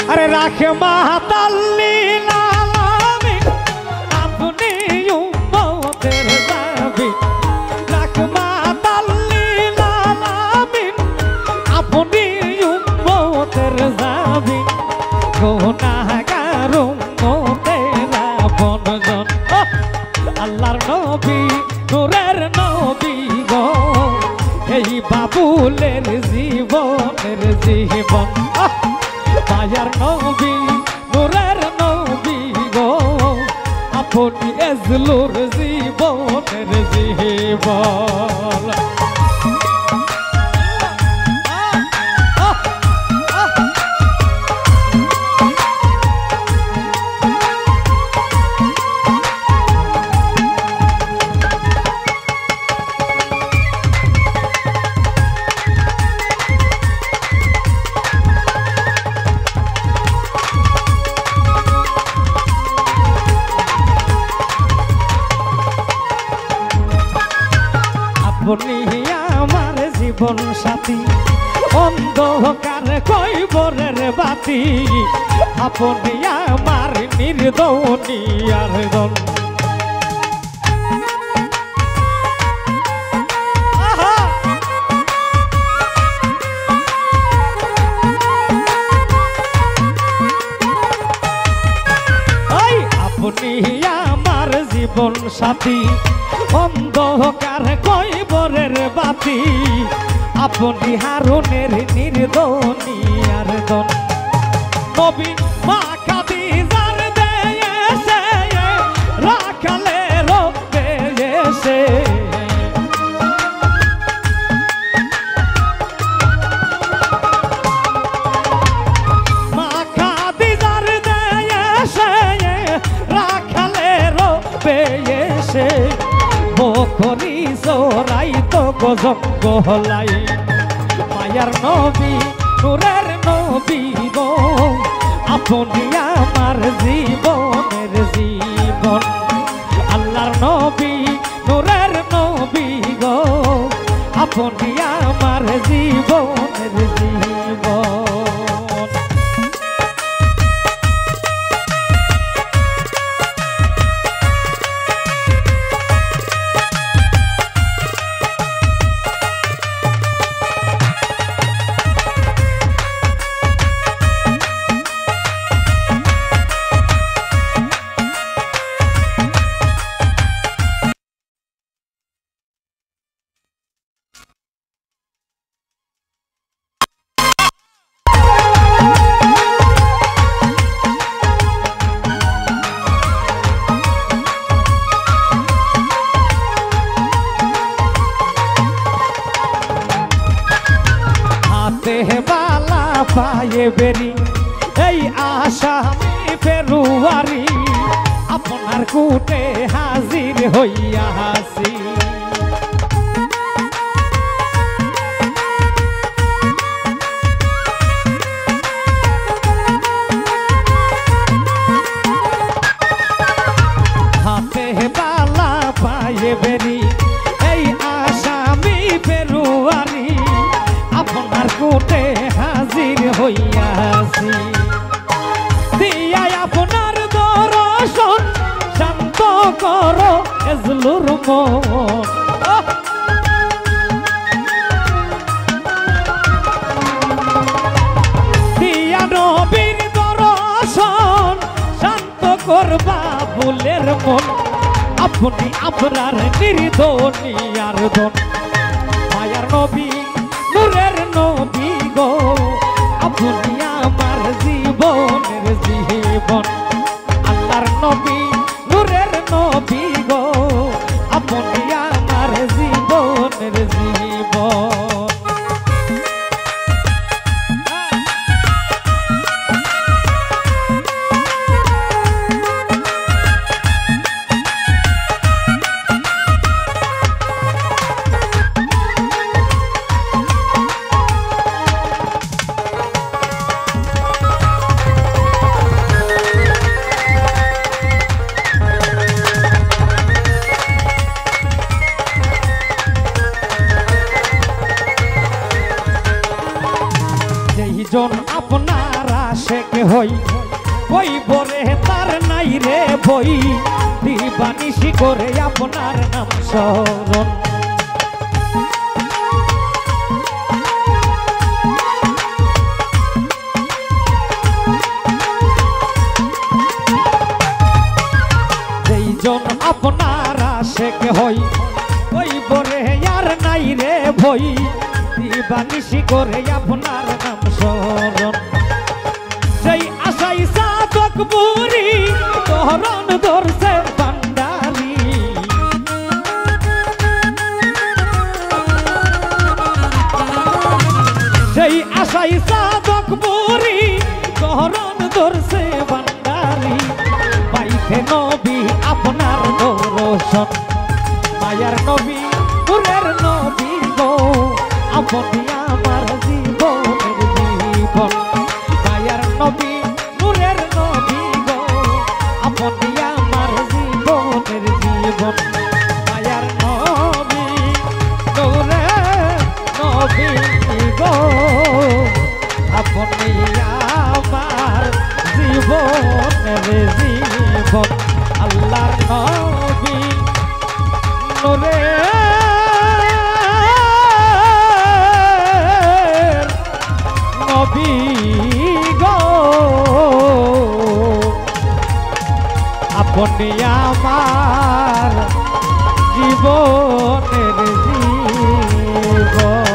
আরে রাহমাতাল্লিল আলামিন আপনি উম্মতের জাবিন রাহমাতাল্লিল আলামিন আপনি উম্মতের জাবিন গুনাহগার উম্মতের আপনজন আল্লাহর নবী নূরের নবী গো এই বাবুলের জীবনের জীবন মায়ার নবী নূরের নবী গো আপনি এজলুর জীবনের জীবন আপনি আমার জীবন সাথী অন্ধকার কইবরের বাতি আপনি আমার নির্দনিয়ার দন আপনি আমার জীবন সাথী অন্ধকার কইবরের বাতি আপনি হারুনের নির্দনিয়ার দন নবী মা খাদিজার দেশে রাখালে রবে এসে মা খাদিজার দেশে রাখালে রবে এসে বকরি চোরাই তো গজঙ্গ হলাই মায়ার নবী নূরের নবী গো আপনি আমার জীবনের জীবন আল্লাহর নবী নূরের নবী গো আপনি আমার জীবনের জীবন বালা পায়ে বেরি এই আসামি ফেরুয়ারি আপনার কুটে হাজির হইয়া হাসি হাতে বালা পায়ে বেরি এই আসামি ফেরুয়ারি আপনার কোটে হাজির হইয়াছি দিয়া আপনার দর্শন শান্ত করো এজলুর মন দিয়া নবীর দর্শন শান্ত করবা বুলের মন আপনি আপনার নির্দনিয়ার দন মায়ার নবী নূরের নবী গো আপনি আমার জীবনের জীবন আল্লাহর নবী নূরের নবী গো আপনি আমার জীবনের জীবন হই কই বরে তার নাই রে বই দিবানিশি করে আপনার নাম স্মরণ যেইজন আপনার আশেক হই ওই বরে আর নাই রে ভই দিবানিশি করে আপনার নাম স্মরণ সেই আশাই সাধক বুড়ি তহরণ ধরছে ভান্ডারি সেই আশাই সাধক বুড়ি তহরণ ধরছে ভান্ডারি পাইতে নবী আপনার দর্শন মায়ার নবী নূরের নবী গো আপনি আমার জীবনের জীবন মায়ার নবী নূরের নবী গো আপনি আমার জীবনের জীবন মায়ার নবী নূরের নবী গো আপনি আমার জীবনের জীবন আল্লাহর নবী নূরের নবী গো আপনি আমার জীবনের জীবন।